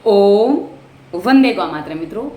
ओम वंदे गौ मातरम। मित्रों,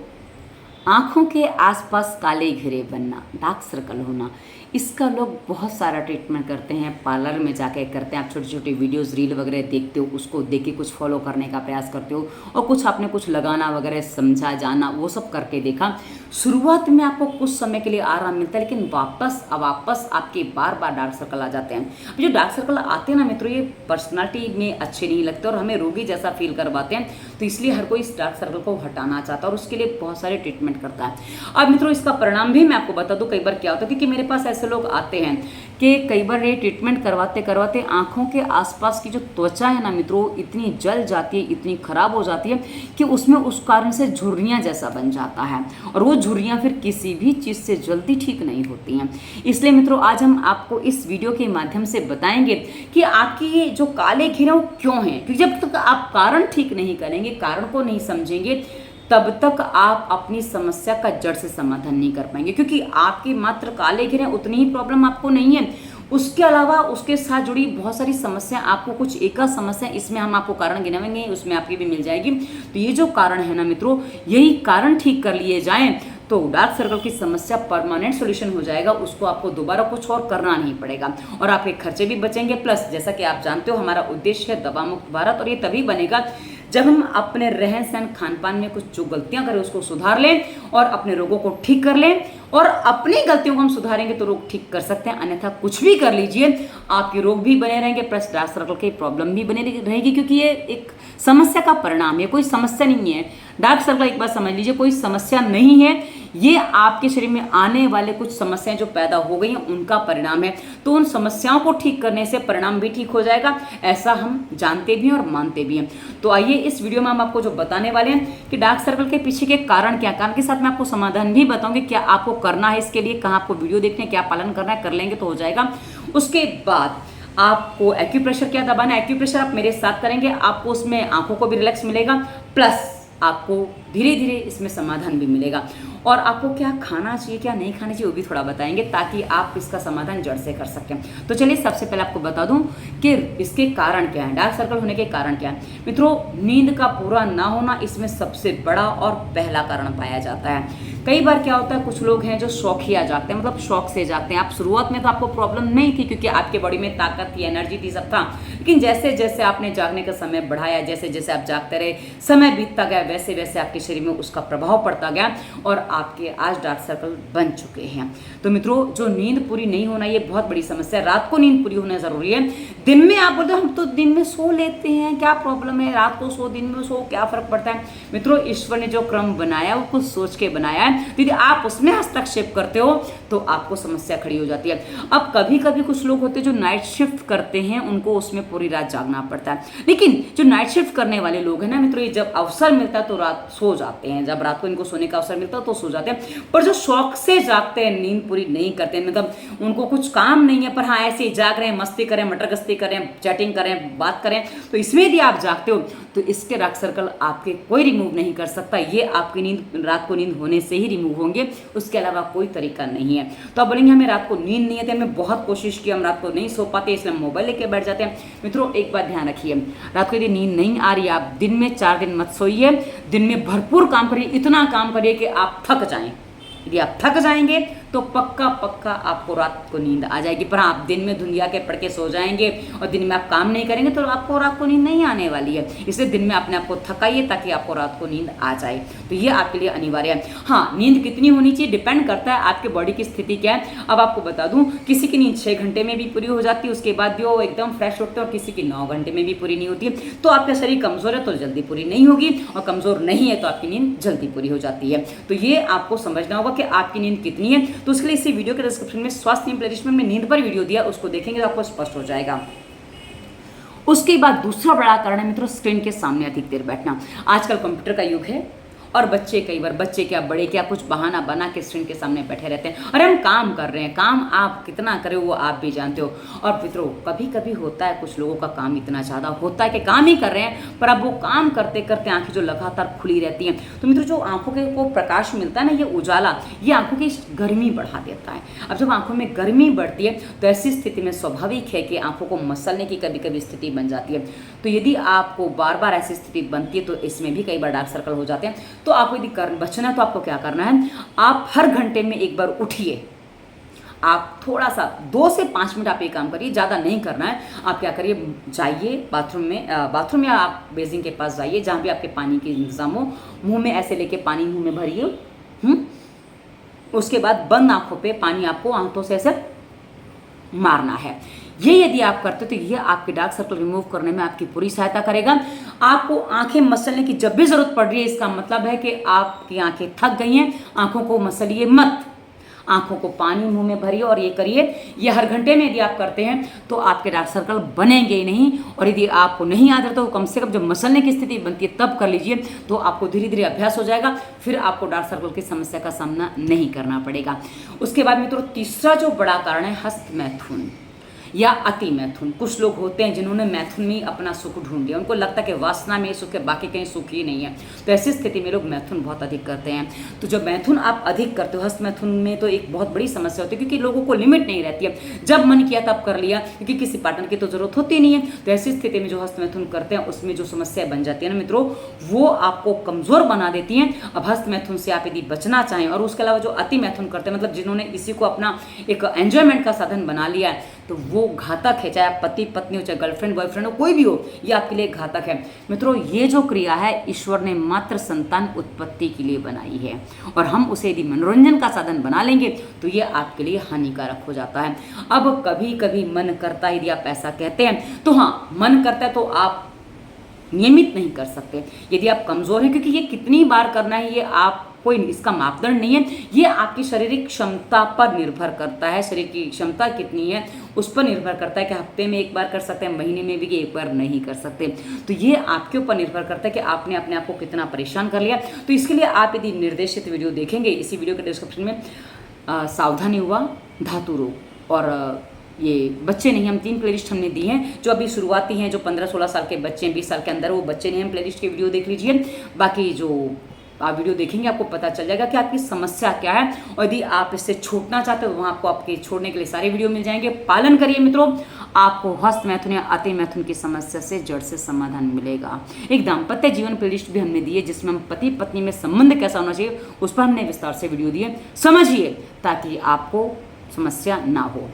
आँखों के आसपास काले घेरे बनना, डार्क सर्कल होना, इसका लोग बहुत सारा ट्रीटमेंट करते हैं, पार्लर में जाके करते हैं। आप छोटी छोटी वीडियोस रील वगैरह देखते हो, उसको देख के कुछ फॉलो करने का प्रयास करते हो और कुछ आपने कुछ लगाना वगैरह समझा जाना वो सब करके देखा। शुरुआत में आपको कुछ समय के लिए आराम मिलता है, लेकिन वापस आपके बार बार डार्क सर्कल आ जाते हैं। जो डार्क सर्कल आते हैं ना मित्रों, ये पर्सनालिटी में अच्छे नहीं लगते और हमें रोगी जैसा फील करवाते हैं। तो इसलिए हर कोई इस डार्क सर्कल को हटाना चाहता है और उसके लिए बहुत सारे ट्रीटमेंट करता है। अब मित्रों, इसका परिणाम भी मैं आपको बता दूं, कई बार क्या होता है, क्योंकि मेरे पास ऐसे लोग आते हैं कि कई बार ये ट्रीटमेंट करवाते करवाते आंखों के आसपास की जो त्वचा है ना मित्रों, इतनी जल जाती है, इतनी खराब हो जाती है कि उसमें उस कारण से झुर्रियाँ जैसा बन जाता है और वो झुर्रियाँ फिर किसी भी चीज़ से जल्दी ठीक नहीं होती हैं। इसलिए मित्रों, आज हम आपको इस वीडियो के माध्यम से बताएंगे कि आपकी ये जो काले घेरे वो क्यों हैं। क्योंकि जब तक आप कारण ठीक नहीं करेंगे, कारण को नहीं समझेंगे, तब तक आप अपनी समस्या का जड़ से समाधान नहीं कर पाएंगे। क्योंकि आपके मात्र काले घेरे उतनी ही प्रॉब्लम आपको नहीं है, उसके अलावा उसके साथ जुड़ी बहुत सारी समस्या, आपको कुछ एक समस्या, इसमें हम आपको कारण गिनाएंगे, उसमें आपकी भी मिल जाएगी। तो ये जो कारण है ना मित्रों, यही कारण ठीक कर लिए जाएं तो डार्क सर्कल की समस्या परमानेंट सॉल्यूशन हो जाएगा। उसको आपको दोबारा कुछ और करना नहीं पड़ेगा और आपके खर्चे भी बचेंगे। प्लस जैसा कि आप जानते हो, हमारा उद्देश्य है दवा मुक्त भारत, और ये तभी बनेगा जब हम अपने रहन सहन खान पान में कुछ जो गलतियां करें उसको सुधार लें और अपने रोगों को ठीक कर लें। और अपनी गलतियों को हम सुधारेंगे तो रोग ठीक कर सकते हैं, अन्यथा कुछ भी कर लीजिए आपके रोग भी बने रहेंगे, प्लस डार्क सर्कल की प्रॉब्लम भी बनी रहेगी। क्योंकि ये एक समस्या का परिणाम है, कोई समस्या नहीं है। डार्क सर्कल एक बात समझ लीजिए, कोई समस्या नहीं है, ये आपके शरीर में आने वाले कुछ समस्याएं जो पैदा हो गई हैं उनका परिणाम है। तो उन समस्याओं को ठीक करने से परिणाम भी ठीक हो जाएगा, ऐसा हम जानते भी हैं और मानते भी हैं। तो आइए इस वीडियो में हम आपको जो बताने वाले हैं कि डार्क सर्कल के पीछे के कारण क्या, कारण के साथ मैं आपको समाधान भी बताऊंगी, क्या आपको करना है इसके लिए, कहाँ आपको वीडियो देखने, क्या पालन करना है, कर लेंगे तो हो जाएगा। उसके बाद आपको एक्यूप्रेशर क्या दबाना है, एक्यूप्रेशर आप मेरे साथ करेंगे, आपको उसमें आंखों को भी रिलैक्स मिलेगा, प्लस आपको धीरे धीरे इसमें समाधान भी मिलेगा। और आपको क्या खाना चाहिए क्या नहीं खाना चाहिए वो भी थोड़ा बताएंगे, ताकि आप इसका समाधान जड़ से कर सकें। तो चलिए सबसे पहले आपको बता दूं कि इसके कारण क्या है, डार्क सर्कल होने के कारण क्या है। मित्रों, नींद का पूरा ना होना इसमें सबसे बड़ा और पहला कारण पाया जाता है। कई बार क्या होता है, कुछ लोग हैं जो शौकिया जागते हैं, मतलब शौक से जागते हैं। आप शुरुआत में तो आपको प्रॉब्लम नहीं थी क्योंकि आपके बॉडी में ताकत थी, एनर्जी थी, सब था। लेकिन जैसे जैसे आपने जागने का समय बढ़ाया, जैसे जैसे आप जागते रहे, समय बीतता गया, वैसे वैसे आपके शरीर में उसका प्रभाव पड़ता गया और आपके आज डार्क सर्कल बन चुके हैं। तो मित्रों, जो नींद पूरी नहीं होना ये बहुत बड़ी समस्या है। रात को नींद पूरी होना जरूरी है। दिन में आप बोलते हो हम तो दिन में सो लेते हैं, क्या प्रॉब्लम है, रात को सो दिन में सो, क्या फर्क पड़ता है। मित्रों, ईश्वर ने जो क्रम बनाया वो कुछ सोच के बनाया है। यदि आप उसमें हस्तक्षेप करते हो तो आपको समस्या खड़ी हो जाती है। अब कभी कभी कुछ लोग होते हैं जो नाइट शिफ्ट करते हैं, उनको उसमें पूरी रात जागना पड़ता है। लेकिन जो नाइट शिफ्ट करने वाले लोग हैं ना मित्रों, ये जब अवसर मिलता है तो रात सो जाते हैं, जब रात को इनको सोने का अवसर मिलता है तो सो जाते हैं। पर जो शौक से जागते हैं, नींद पूरी नहीं करते, मतलब उनको कुछ काम नहीं है पर हाँ ऐसे ही जाग रहे हैं, मस्ती करें, मटर गश्ती करें, चैटिंग करें, बात करें, तो इसमें यदि आप जागते हो तो इसके डार्क सर्कल आपके कोई रिमूव नहीं कर सकता। ये आपकी नींद, रात को नींद होने से ही रिमूव होंगे, उसके अलावा कोई तरीका नहीं है। तो आप बोलेंगे हमें रात को नींद नहीं आती, हमने बहुत कोशिश की, हम रात को नहीं सो पाते, इसलिए हम मोबाइल लेके बैठ जाते हैं। मित्रों, एक बात ध्यान रखिए, रात को यदि नींद नहीं आ रही, आप दिन में 4 दिन मत सोइए, दिन में भरपूर काम करिए, इतना काम करिए कि आप थक जाएं। यदि आप थक जाएंगे तो पक्का पक्का आपको रात को नींद आ जाएगी। पर आप दिन में धुंधिया के पड़ के सो जाएंगे और दिन में आप काम नहीं करेंगे तो आपको रात को नींद नहीं आने वाली है। इसलिए दिन में अपने आप को थकाइए ताकि आपको रात को नींद आ जाए। तो ये आपके लिए अनिवार्य है। हाँ, नींद कितनी होनी चाहिए डिपेंड करता है आपके बॉडी की स्थिति क्या है। अब आपको बता दूं, किसी की नींद 6 घंटे में भी पूरी हो जाती है, उसके बाद भी वो एकदम फ्रेश उठते हैं, और किसी की 9 घंटे में भी पूरी नहीं होती है। तो आपका शरीर कमजोर है तो जल्दी पूरी नहीं होगी, और कमजोर नहीं है तो आपकी नींद जल्दी पूरी हो जाती है। तो ये आपको समझना होगा कि आपकी नींद कितनी है। तो उसके लिए इसी वीडियो के डिस्क्रिप्शन में स्वास्थ्य प्लेलिस्टमेंट में नींद पर वीडियो दिया, उसको देखेंगे तो आपको स्पष्ट हो जाएगा। उसके बाद दूसरा बड़ा कारण है मित्रों, स्क्रीन के सामने अधिक देर बैठना। आजकल कंप्यूटर का युग है और बच्चे कई बार, बच्चे क्या बड़े क्या, कुछ बहाना बना के स्क्रीन के सामने बैठे रहते हैं। अरे हम काम कर रहे हैं, काम आप कितना करें वो आप भी जानते हो। और मित्रों कभी कभी होता है कुछ लोगों का काम इतना ज़्यादा होता है कि काम ही कर रहे हैं, पर अब वो काम करते करते आंखें जो लगातार खुली रहती हैं, तो मित्रों जो आंखों के को प्रकाश मिलता है ना, ये उजाला, ये आंखों की गर्मी बढ़ा देता है। अब जब आंखों में गर्मी बढ़ती है तो ऐसी स्थिति में स्वाभाविक है कि आंखों को मसलने की कभी कभी स्थिति बन जाती है। तो यदि आपको बार बार ऐसी स्थिति बनती है तो इसमें भी कई बार डार्क सर्कल हो जाते हैं। तो आपको यदि बचना है तो आपको क्या करना है, आप हर घंटे में एक बार उठिए, आप थोड़ा सा 2 से 5 मिनट आप ये काम करिए, ज़्यादा नहीं करना है। आप क्या करिए, जाइए बाथरूम या आप बेसिन के पास जाइए जहाँ भी आपके पानी की इंतजाम हो, मुंह में ऐसे लेके पानी मुंह में भरिए। उसके बाद बंद आंखों पे पानी आपको आंखों से ऐसे मारना है। ये यदि आप करते तो ये आपके डार्क सर्कल रिमूव करने में आपकी पूरी सहायता करेगा। आपको आंखें मसलने की जब भी जरूरत पड़ रही है, इसका मतलब है कि आपकी आंखें थक गई हैं, आंखों को मसलिए मत, आंखों को पानी मुंह में भरिए और ये करिए। ये हर घंटे में यदि आप करते हैं तो आपके डार्क सर्कल बनेंगे ही नहीं। और यदि आपको नहीं आता तो कम से कम जब मसलने की स्थिति बनती है तब कर लीजिए, तो आपको धीरे धीरे अभ्यास हो जाएगा, फिर आपको डार्क सर्कल की समस्या का सामना नहीं करना पड़ेगा। उसके बाद मित्रों तीसरा जो बड़ा कारण है हस्त मैथुन या अति मैथुन। कुछ लोग होते हैं जिन्होंने मैथुन में अपना सुख ढूंढ लिया, उनको लगता है कि वासना में सुख है, बाकी कहीं सुख ही नहीं है। तो ऐसी स्थिति में लोग मैथुन बहुत अधिक करते हैं। तो जब मैथुन आप अधिक करते हो, हस्त मैथुन में तो एक बहुत बड़ी समस्या होती है, क्योंकि लोगों को लिमिट नहीं रहती है, जब मन किया तब कर लिया, क्योंकि किसी पार्टनर की तो जरूरत होती नहीं है। तो ऐसी स्थिति में जो हस्त मैथुन करते हैं उसमें जो समस्या बन जाती है ना मित्रों, वो आपको कमजोर बना देती हैं। अब हस्त मैथुन से आप यदि बचना चाहें, और उसके अलावा जो अति मैथुन करते हैं, मतलब जिन्होंने इसी को अपना एक एंजॉयमेंट का साधन बना लिया है, तो वो घातक है। चाहे आप पति पत्नी हो, चाहे गर्लफ्रेंड बॉयफ्रेंड हो, कोई भी हो, ये आपके लिए घातक है। मित्रों ये जो क्रिया है ईश्वर ने मात्र संतान उत्पत्ति के लिए बनाई है, और हम उसे यदि मनोरंजन का साधन बना लेंगे तो ये आपके लिए हानिकारक हो जाता है। अब कभी कभी मन करता है, यदि आप ऐसा कहते हैं तो हाँ, मन करता है तो आप नियमित नहीं कर सकते। यदि आप कमजोर हैं, क्योंकि ये कितनी बार करना है ये आप कोई इसका मापदंड नहीं है, ये आपकी शारीरिक क्षमता पर निर्भर करता है। शरीर की क्षमता कितनी है उस पर निर्भर करता है कि हफ्ते में एक बार कर सकते हैं, महीने में भी एक बार नहीं कर सकते। तो ये आपके ऊपर निर्भर करता है कि आपने अपने आप को कितना परेशान कर लिया। तो इसके लिए आप यदि निर्देशित वीडियो देखेंगे, इसी वीडियो के डिस्क्रिप्शन में सावधानी हुआ, धातु रोग और ये बच्चे नहीं, हम 3 प्लेलिस्ट हमने दी हैं जो अभी शुरुआती हैं, जो 15-16 साल के बच्चे हैं, 20 साल के अंदर वो बच्चे नहीं, हम प्लेलिस्ट की वीडियो देख लीजिए। बाकी जो आप वीडियो देखेंगे आपको पता चल जाएगा कि आपकी समस्या क्या है, और यदि आप इससे छूटना चाहते हो वहाँ आपको आपके छोड़ने के लिए सारे वीडियो मिल जाएंगे। पालन करिए मित्रों, आपको हस्त मैथुन या अति मैथुन की समस्या से जड़ से समाधान मिलेगा। एक दाम्पत्य जीवन प्लेलिस्ट भी हमने दी है जिसमें हम पति पत्नी में संबंध कैसा होना चाहिए उस पर हमने विस्तार से वीडियो दिए, समझिए ताकि आपको समस्या ना हो।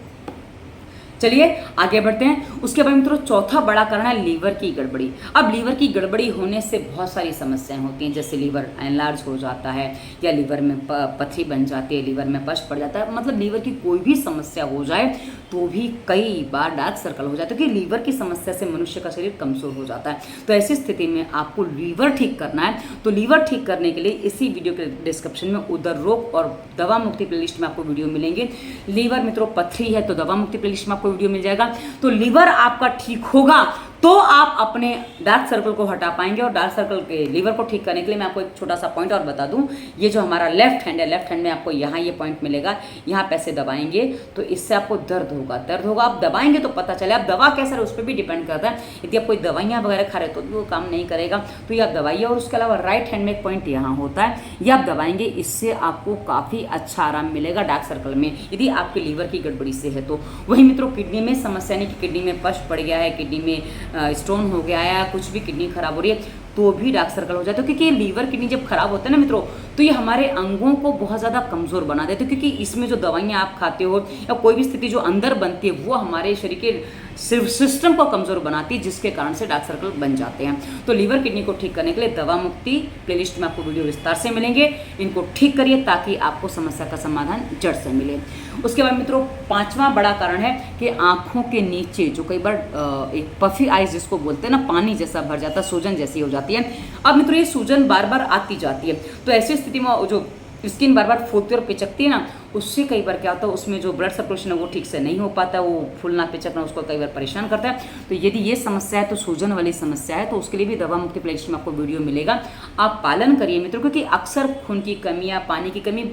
चलिए आगे बढ़ते हैं। उसके बाद मित्रों चौथा बड़ा कारण है लीवर की गड़बड़ी। अब लीवर की गड़बड़ी होने से बहुत सारी समस्याएं होती हैं, जैसे लीवर एनलार्ज हो जाता है, या लीवर में पथरी बन जाती है, लीवर में पश पड़ जाता है। मतलब लीवर की कोई भी समस्या हो जाए तो भी कई बार डार्क सर्कल हो जाता है, क्योंकि लीवर की समस्या से मनुष्य का शरीर कमजोर हो जाता है। तो ऐसी स्थिति में आपको लीवर ठीक करना है। तो लीवर ठीक करने के लिए इसी वीडियो के डिस्क्रिप्शन में उदर रोग और दवा मुक्ति प्लेलिस्ट में आपको वीडियो मिलेंगे। लीवर मित्रों पथरी है तो दवा मुक्ति प्लेलिस्ट में आपको वीडियो मिल जाएगा। तो लीवर आपका ठीक होगा तो आप अपने डार्क सर्कल को हटा पाएंगे। और डार्क सर्कल के लीवर को ठीक करने के लिए मैं आपको एक छोटा सा पॉइंट और बता दूं। ये जो हमारा लेफ्ट हैंड है, लेफ्ट हैंड में आपको यहाँ ये पॉइंट मिलेगा, यहाँ पैसे दबाएंगे तो इससे आपको दर्द होगा। आप दबाएंगे तो पता चले। आप दवा कैसे उस पर भी डिपेंड करता है। यदि आप कोई दवाइयाँ वगैरह खा रहे तो वो काम नहीं करेगा, तो ये आप दबाइए। और उसके अलावा राइट हैंड में एक पॉइंट यहाँ होता है, ये आप दबाएंगे, इससे आपको काफ़ी अच्छा आराम मिलेगा डार्क सर्कल में, यदि आपके लीवर की गड़बड़ी से है तो। वही मित्रों किडनी में समस्या नहीं कि किडनी में पश पड़ गया है, किडनी में स्टोन हो गया है, कुछ भी किडनी खराब हो रही है तो भी डार्क सर्कल हो जाता है। क्योंकि ये लीवर किडनी जब खराब होता है ना मित्रों, तो ये हमारे अंगों को बहुत ज़्यादा कमज़ोर बना देते हैं। क्योंकि इसमें जो दवाइयाँ आप खाते हो या कोई भी स्थिति जो अंदर बनती है वो हमारे शरीर के सिस्टम को कमज़ोर बनाती है, जिसके कारण से डार्क सर्कल बन जाते हैं। तो लीवर किडनी को ठीक करने के लिए दवा मुक्ति प्लेलिस्ट में आपको वीडियो विस्तार से मिलेंगे। इनको ठीक करिए ताकि आपको समस्या का समाधान जड़ से मिले। उसके बाद मित्रों 5वां बड़ा कारण है कि आँखों के नीचे जो कई बार एक पफी आइज जिसको बोलते हैं ना, पानी जैसा भर जाता है, सूजन जैसी हो जाती है। अब मित्रों ये सूजन बार बार आती जाती है, तो ऐसी स्थिति में जो स्किन बार बार फूलती और पिचकती है ना, उससे कई बार क्या होता है उसमें जो ब्लड सर्कुलेशन है वो ठीक से नहीं हो पाता, वो फूलना पिचकना उसको कई बार परेशान करता है। तो यदि ये समस्या है तो सूजन वाली समस्या है तो उसके लिए भी दवा मुक्ति प्लेलिस्ट में आपको वीडियो मिलेगा, आप पालन करिए मित्रों, क्योंकि अक्सर खून की कमी या पानी की कमी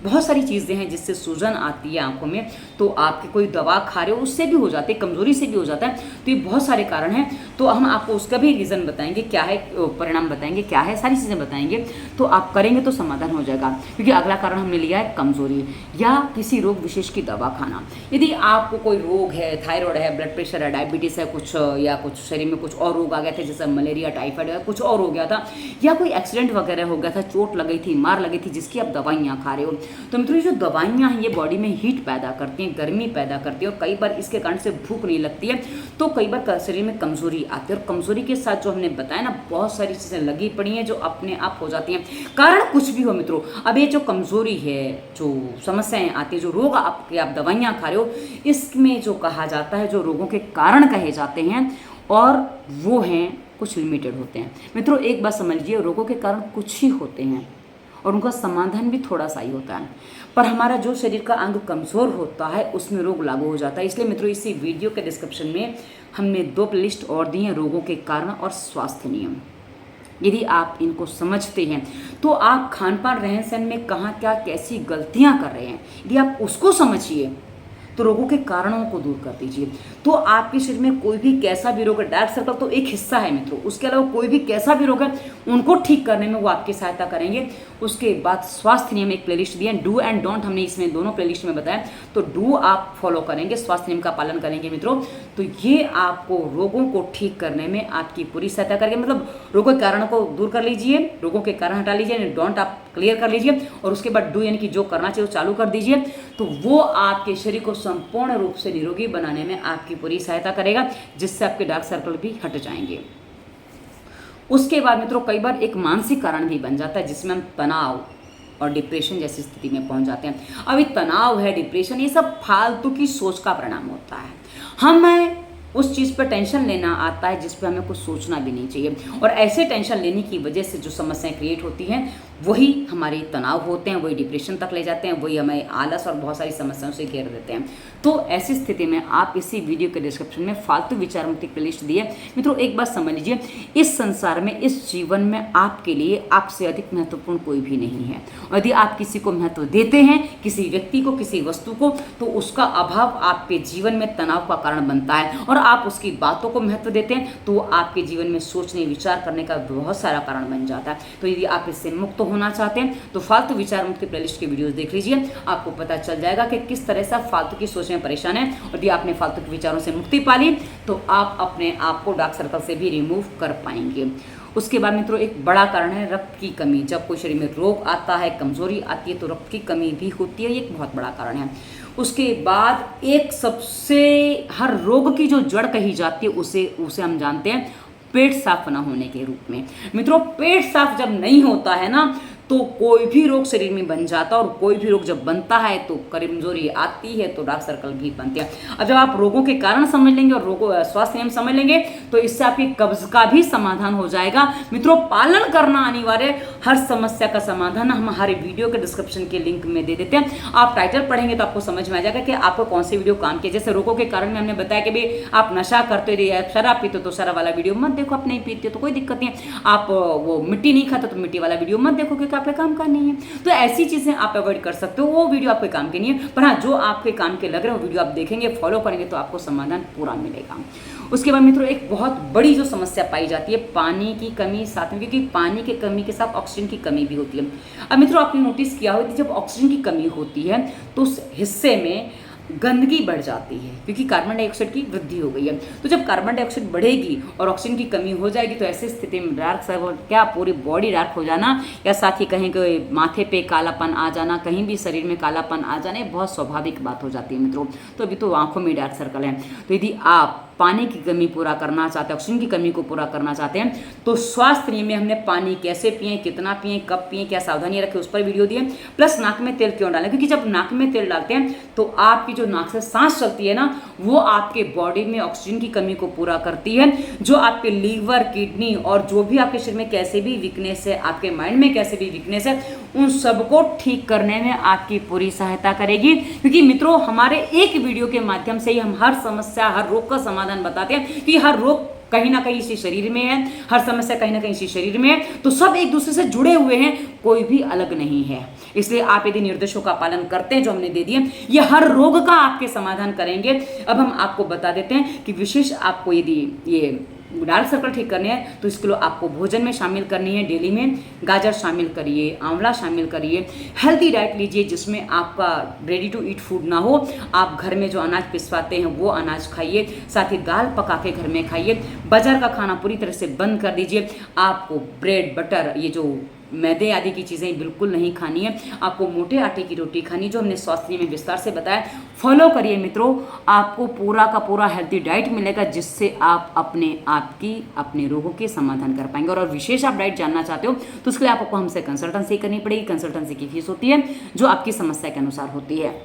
बहुत सारी चीज़ें हैं जिससे सूजन आती है आंखों में। तो आपकी कोई दवा खा रहे हो उससे भी हो जाती है, कमजोरी से भी हो जाता है, तो ये बहुत सारे कारण हैं। तो हम आपको उसका भी रीज़न बताएंगे क्या है, परिणाम बताएंगे क्या है, सारी चीज़ें बताएंगे, तो आप करेंगे तो समाधान हो जाएगा। क्योंकि अगला कारण हमने लिया है कमजोरी या किसी रोग विशेष की दवा खाना। यदि आपको कोई रोग है, थायराइड है, ब्लड प्रेशर है, डायबिटीज़ है कुछ, या कुछ शरीर में कुछ और रोग आ गए थे जैसे मलेरिया, टाइफाइड या कुछ और हो गया था, या कोई एक्सीडेंट वगैरह हो गया था, चोट लगी थी, मार लगी थी, जिसकी आप दवाइयाँ खा रहे हो, तो मित्रों जो दवाइयाँ हैं ये बॉडी में हीट पैदा करती हैं, गर्मी पैदा करती है, और कई बार इसके कारण से भूख नहीं लगती है, तो कई बार शरीर में कमजोरी आती है। और कमजोरी के साथ जो हमने बताया ना, बहुत सारी चीज़ें लगी पड़ी हैं जो अपने आप हो जाती हैं, कारण कुछ भी हो मित्रों। अब ये जो कमजोरी है, जो समस्याएं आती है, जो रोग आप दवाइयाँ खा रहे हो, इसमें जो कहा जाता है, जो रोगों के कारण कहे जाते हैं, और वो हैं कुछ लिमिटेड होते हैं मित्रों। एक बात समझ लीजिए, रोगों के कारण कुछ ही होते हैं और उनका समाधान भी थोड़ा सा ही होता है, पर हमारा जो शरीर का अंग कमज़ोर होता है उसमें रोग लागू हो जाता है। इसलिए मित्रों इसी वीडियो के डिस्क्रिप्शन में हमने 2 प्लेलिस्ट और दी हैं, रोगों के कारण और स्वास्थ्य नियम। यदि आप इनको समझते हैं तो आप खान पान रहन सहन में कहाँ क्या कैसी गलतियाँ कर रहे हैं, यदि आप उसको समझिए तो रोगों के कारणों को दूर कर दीजिए, तो आपके शरीर में कोई भी कैसा भी रोग है, डार्क सर्कल तो एक हिस्सा है मित्रों, उसके अलावा कोई भी कैसा भी रोग है उनको ठीक करने में वो आपकी सहायता करेंगे। उसके बाद स्वास्थ्य नियम एक प्लेलिस्ट दिया, डू एंड डोंट हमने इसमें दोनों प्लेलिस्ट में बताया, तो डू आप फॉलो करेंगे, स्वास्थ्य नियम का पालन करेंगे मित्रों, तो ये आपको रोगों को ठीक करने में आपकी पूरी सहायता करेंगे। मतलब रोगों के कारण को दूर कर लीजिए, रोगों के कारण हटा लीजिए, डोंट आप क्लियर कर लीजिए, और उसके बाद डू यानी कि जो करना चाहिए वो चालू कर दीजिए, तो वो आपके शरीर को संपूर्ण रूप से निरोगी बनाने में आपकी पूरी सहायता करेगा, जिससे आपके डार्क सर्कल भी हट जाएंगे। उसके बाद मित्रों कई बार एक मानसिक कारण भी बन जाता है, जिसमें हम तनाव और डिप्रेशन जैसी स्थिति में पहुंच जाते हैं। अभी तनाव है, डिप्रेशन, ये सब फालतू की सोच का परिणाम होता है। हमें उस चीज़ पर टेंशन लेना आता है जिस पर हमें कुछ सोचना भी नहीं चाहिए, और ऐसे टेंशन लेने की वजह से जो समस्याएं क्रिएट होती हैं वही हमारे तनाव होते हैं, वही डिप्रेशन तक ले जाते हैं, वही हमें आलस और बहुत सारी समस्याओं से घेर देते हैं। तो ऐसी स्थिति में आप इसी वीडियो के डिस्क्रिप्शन में फालतू विचार मुक्ति प्लेलिस्ट दिए। मित्रों एक बात समझ लीजिए, इस संसार में, इस जीवन में आपके लिए आपसे अधिक महत्वपूर्ण कोई भी नहीं है, और यदि आप किसी को महत्व देते हैं, किसी व्यक्ति को, किसी वस्तु को, तो उसका अभाव आपके जीवन में तनाव का कारण बनता है, और आप उसकी बातों को महत्व देते हैं तो आपके जीवन में सोचने विचार करने का बहुत सारा कारण बन जाता है। तो यदि आप इससे मुक्त होना चाहते हैं तो फालतू विचार मुक्ति प्लेलिस्ट की वीडियोस देख लीजिए, आपको पता चल जाएगा कि किस तरह से फालतू की सोच में परेशान है, और यदि आपने फालतू के विचारों से मुक्ति पा ली तो आप अपने आप को डार्क सर्कल से भी रिमूव कर पाएंगे। उसके बाद मित्रों एक बड़ा कारण है रक्त की कमी। जब कोई शरीर में रोग आता है, कमजोरी आती है, तो रक्त की कमी भी होती है, ये एक बहुत बड़ा कारण है। उसके बाद एक सबसे, हर रोग की जो जड़ कही जाती है उसे हम जानते हैं पेट साफ न होने के रूप में। मित्रों पेट साफ जब नहीं होता है ना, तो कोई भी रोग शरीर में बन जाता है, और कोई भी रोग जब बनता है तो कमजोरी आती है, तो डार्क सर्कल भी बनते हैं। अब जब आप रोगों के कारण समझ लेंगे और रोगों स्वास्थ्य नियम समझ लेंगे तो इससे आपकी कब्ज का भी समाधान हो जाएगा। मित्रों पालन करना अनिवार्य, हर समस्या का समाधान हम हमारे वीडियो के डिस्क्रिप्शन के लिंक में दे देते हैं। आप टाइटल पढ़ेंगे तो आपको समझ में आ जाएगा कि आपको कौन सी वीडियो काम की। जैसे रोगों के कारण में हमने बताया कि भाई आप नशा करते रहिए, शराब पीते तो शराब वाला वीडियो मत देखो, आप नहीं पीते तो कोई दिक्कत नहीं है, आप वो मिट्टी नहीं खाते तो मिट्टी वाला वीडियो मत देखो, क्योंकि आपके काम का नहीं है। तो ऐसी चीजें आप अवॉइड कर सकते हो, वो वीडियो आपके काम के नहीं है, पर हाँ जो आपके काम के लग रहे हैं वो वीडियो आप देखेंगे, फॉलो करेंगे तो आपको समाधान पूरा मिलेगा। उसके बाद मित्रों एक बहुत बड़ी जो समस्या पाई जाती है पानी की कमी, साथ में, क्योंकि पानी की कमी के साथ ऑक्सीजन की कमी भी होती है। अब मित्रों आपने नोटिस किया हो कि जब ऑक्सीजन की कमी होती है तो उस हिस्से में गंदगी बढ़ जाती है, क्योंकि कार्बन डाइऑक्साइड की वृद्धि हो गई है। तो जब कार्बन डाइऑक्साइड बढ़ेगी और ऑक्सीजन की कमी हो जाएगी तो ऐसी स्थिति में डार्क सर्कल क्या, पूरी बॉडी डार्क हो जाना, या साथ ही कहीं कोई माथे पे कालापन आ जाना, कहीं भी शरीर में कालापन आ जाना, बहुत स्वाभाविक बात हो जाती है मित्रों। तो अभी तो आंखों में डार्क सर्कल है, तो यदि आप पानी की कमी पूरा करना चाहते हैं, ऑक्सीजन की कमी को पूरा करना चाहते हैं, तो स्वास्थ्य नियम में हमने पानी कैसे पिए, कितना पिए, कब पिए, क्या सावधानी रखें उस पर वीडियो दिए, प्लस नाक में तेल क्यों डालें, क्योंकि जब नाक में तेल डालते हैं तो आपकी जो नाक से सांस चलती है ना, वो आपके बॉडी में ऑक्सीजन की कमी को पूरा करती है, जो आपके लीवर, किडनी और जो भी आपके शरीर में कैसे भी वीकनेस है, आपके माइंड में कैसे भी वीकनेस है, उन सबको ठीक करने में आपकी पूरी सहायता करेगी। क्योंकि मित्रों, हमारे एक वीडियो के माध्यम से ही हम हर समस्या, हर रोग का समाधान बताते हैं, क्योंकि हर रोग कहीं ना कहीं इसी शरीर में है, हर समस्या कहीं ना कहीं इसी शरीर में है, तो सब एक दूसरे से जुड़े हुए हैं, कोई भी अलग नहीं है। इसलिए आप यदि निर्देशों का पालन करते हैं जो हमने दे दिए, ये हर रोग का आपके समाधान करेंगे। अब हम आपको बता देते हैं कि विशेष आपको यदि ये डार्क सर्कल ठीक करने हैं तो इसके लिए आपको भोजन में शामिल करनी है। डेली में गाजर शामिल करिए, आंवला शामिल करिए, हेल्दी डाइट लीजिए जिसमें आपका रेडी टू ईट फूड ना हो, आप घर में जो अनाज पिसवाते हैं वो अनाज खाइए, साथ ही दाल पका के घर में खाइए, बाजार का खाना पूरी तरह से बंद कर दीजिए। आपको ब्रेड, बटर, ये जो मैदे आदि की चीज़ें बिल्कुल नहीं खानी है, आपको मोटे आटे की रोटी खानी, जो हमने स्वास्थ्य में विस्तार से बताया। फॉलो करिए मित्रों, आपको पूरा का पूरा हेल्थी डाइट मिलेगा, जिससे आप अपने रोगों के समाधान कर पाएंगे। और विशेष आप डाइट जानना चाहते हो तो उसके लिए आपको हमसे कंसल्टेंसी करनी पड़ेगी। कंसल्टेंसी की फीस होती है जो आपकी समस्या के अनुसार होती है।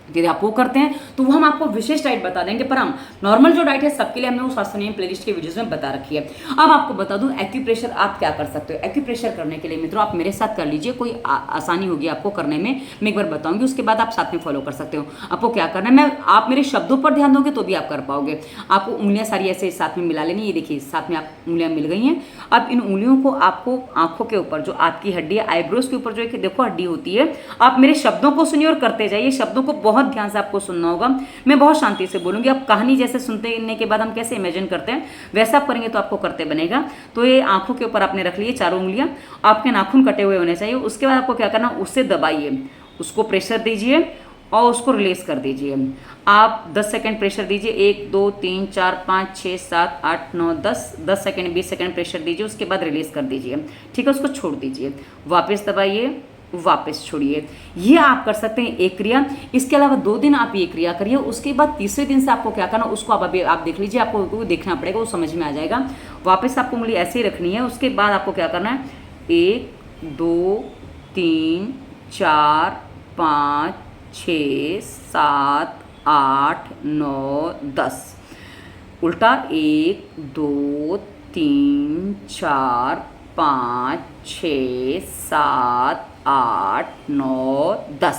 यदि आप वो करते हैं तो वो हम आपको विशेष डाइट बता देंगे, पर हम नॉर्मल जो डाइट है सबके लिए हमने वो स्वास्थ्य नियम प्लेलिस्ट के वीडियोस में बता रखी है। अब आपको बता दूं एक्यूप्रेशर आप क्या कर सकते हो। एक्यूप्रेशर करने के लिए मित्रों आप मेरे साथ कर लीजिए, कोई आसानी होगी आपको करने में, मैं एक बार बताऊंगी, उसके बाद आप साथ में फॉलो कर सकते हो। आपको क्या करना है, आप मेरे शब्दों पर ध्यान दोगे तो भी आप कर पाओगे। आपको उंगलियां सारी ऐसे साथ में मिला लेनी, ये देखिए साथ में आप उंगलियां मिल गई हैं। अब इन उंगलियों को आपको आंखों के ऊपर, जो आपकी हड्डी है आईब्रोज के ऊपर जो एक देखो हड्डी होती है, आप मेरे शब्दों को सुनिए और करते जाइए। शब्दों को बहुत ध्यान से आपको सुनना होगा, मैं बहुत शांति से बोलूंगी। अब कहानी जैसे सुनने के बाद हम कैसे इमेजिन करते हैं वैसा आप करेंगे तो आपको करते बनेगा। तो ये आंखों के ऊपर आपने रख लिए चारों उंगलियां, आपके नाखून कटे हुए होने चाहिए। उसके बाद आपको क्या करना, उससे दबाइए, उसको प्रेशर दीजिए और उसको रिलीज कर दीजिए। आप 10 सेकंड प्रेशर दीजिए, 1 2 3 4 5 6 7 8 9 10 सेकंड 20 सेकंड प्रेशर दीजिए, उसके बाद रिलीज कर दीजिए। ठीक है, उसको छोड़ दीजिए, वापस दबाइए, वापस छोड़िए। ये आप कर सकते हैं एक क्रिया। इसके अलावा 2 दिन आप ये क्रिया करिए, उसके बाद तीसरे दिन से आपको क्या करना, उसको आप अभी आप देख लीजिए, आपको देखना पड़ेगा, वो समझ में आ जाएगा। वापस आपको उंगली ऐसे ही रखनी है। उसके बाद आपको क्या करना है, 1 2 3 4 5 6 7 8 9 10, उल्टा 1 2 3 4 5 6 7 8 9 10।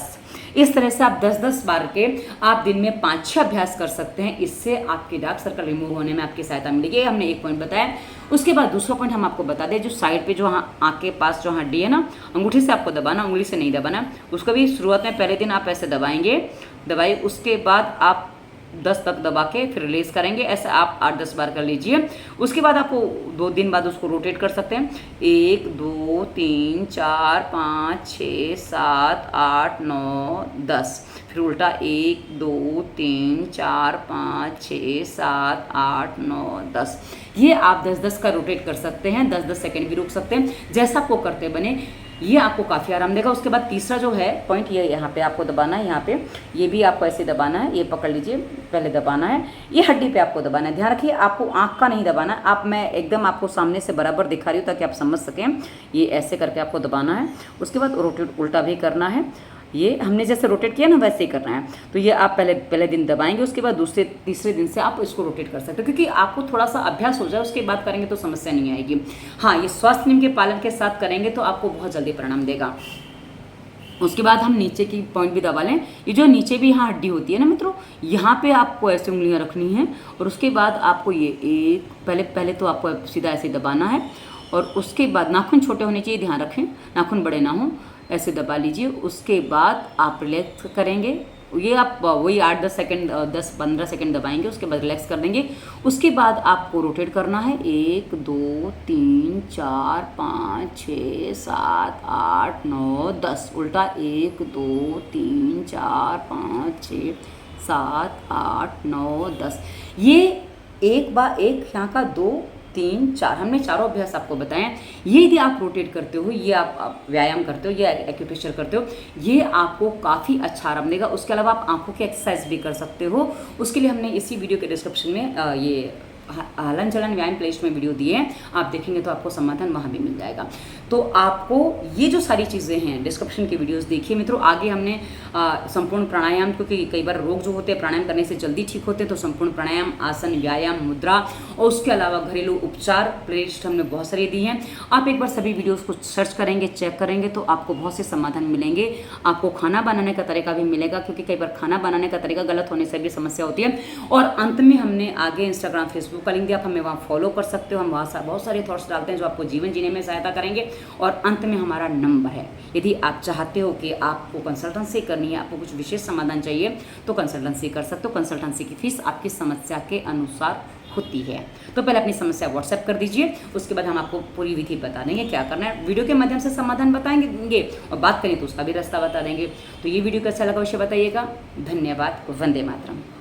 इस तरह से आप 10-10 बार के आप दिन में 5-6 अभ्यास कर सकते हैं। इससे आपके डार्क सर्कल रिमूव होने में आपकी सहायता मिलेगी। हमने एक पॉइंट बताया। उसके बाद दूसरा पॉइंट हम आपको बता दें, जो साइड पे जो आँख के पास जो हड्डी है ना, अंगूठी से आपको दबाना, उंगली से नहीं दबाना। उसको भी शुरुआत में पहले दिन आप ऐसे दबाइए, उसके बाद आप 10 तक दबा के फिर रिलीज करेंगे। ऐसे आप 8-10 बार कर लीजिए। उसके बाद आपको 2 दिन बाद उसको रोटेट कर सकते हैं, 1 2 3 4 5 6 7 8 9 10, फिर उल्टा 1 2 3 4 5 6 7 8 9 10। ये आप 10-10 का रोटेट कर सकते हैं, 10-10 सेकेंड भी रुक सकते हैं, जैसा आपको करते बने। ये आपको काफ़ी आराम देगा। उसके बाद तीसरा जो है पॉइंट, ये यहाँ पे आपको दबाना है, यहाँ पे ये भी आपको ऐसे दबाना है, ये पकड़ लीजिए, पहले दबाना है, ये हड्डी पे आपको दबाना है। ध्यान रखिए आपको आँख का नहीं दबाना, आप मैं एकदम आपको सामने से बराबर दिखा रही हूँ ताकि आप समझ सकें। ये ऐसे करके आपको दबाना है। उसके बाद रोटेट उल्टा भी करना है, ये हमने जैसे रोटेट किया ना वैसे ही करना है। तो ये आप पहले दिन दबाएंगे, उसके बाद दूसरे तीसरे दिन से आप इसको रोटेट कर सकते हो, क्योंकि आपको थोड़ा सा अभ्यास हो जाए उसके बाद करेंगे तो समस्या नहीं आएगी। हाँ, ये स्वास्थ्य नियम के पालन के साथ करेंगे तो आपको बहुत जल्दी परिणाम देगा। उसके बाद हम नीचे की पॉइंट भी दबा लें। ये जो नीचे भी यहाँ हड्डी होती है ना मित्रों, यहाँ पे आपको ऐसे उंगलियाँ रखनी है और उसके बाद आपको ये एक पहले तो आपको सीधा ऐसे दबाना है और उसके बाद नाखून छोटे होने चाहिए, ध्यान रखें नाखून बड़े ना हो, ऐसे दबा लीजिए। उसके बाद आप रिलैक्स करेंगे, ये आप वही 8-10 सेकेंड 10-15 सेकेंड दबाएंगे, उसके बाद रिलैक्स कर देंगे। उसके बाद आपको रोटेट करना है, 1 2 3 4 5 6 7 8 9 10, उल्टा 1 2 3 4 5 6 7 8 9 10। ये एक बार एक यहाँ का 2 3, 4, हमने चारों अभ्यास आपको बताए हैं। ये यदि आप रोटेट करते हो, ये आप व्यायाम करते हो, ये एक्यूप्रेशर करते हो, ये आपको काफ़ी अच्छा आराम देगा। उसके अलावा आप आंखों की एक्सरसाइज भी कर सकते हो। उसके लिए हमने इसी वीडियो के डिस्क्रिप्शन में ये हलन चलन व्यायाम प्लेलिस्ट में वीडियो दिए हैं, आप देखेंगे तो आपको समाधान वहाँ भी मिल जाएगा। तो आपको ये जो सारी चीज़ें हैं डिस्क्रिप्शन की वीडियोस देखिए मित्रों। आगे हमने संपूर्ण प्राणायाम, क्योंकि कई बार रोग जो होते हैं प्राणायाम करने से जल्दी ठीक होते हैं, तो संपूर्ण प्राणायाम, आसन, व्यायाम, मुद्रा और उसके अलावा घरेलू उपचार प्लेलिस्ट हमने बहुत सारी दी हैं। आप एक बार सभी वीडियोस को सर्च करेंगे, चेक करेंगे तो आपको बहुत से समाधान मिलेंगे। आपको खाना बनाने का तरीका भी मिलेगा, क्योंकि कई बार खाना बनाने का तरीका गलत होने से भी समस्या होती है। और अंत में हमने आगे इंस्टाग्राम, फेसबुक का लिंक दिया, आप हमें वहाँ फॉलो कर सकते हो। हम वहाँ बहुत सारे थॉट्स डालते हैं जो आपको जीवन जीने में सहायता करेंगे। और अंत में हमारा नंबर है, यदि आप चाहते हो कि आपको कंसल्टेंसी करनी है, आपको कुछ विशेष समाधान चाहिए तो कंसल्टेंसी कर सकते हो। कंसल्टेंसी की फीस आपकी समस्या के अनुसार होती है। तो पहले अपनी समस्या व्हाट्सएप कर दीजिए, उसके बाद हम आपको पूरी विधि बता देंगे क्या करना है। वीडियो के माध्यम से समाधान बताएंगे और बात करें तो उसका भी रास्ता बता देंगे। तो ये वीडियो कैसा लगा अवश्य बताइएगा। धन्यवाद। वंदे मातरम।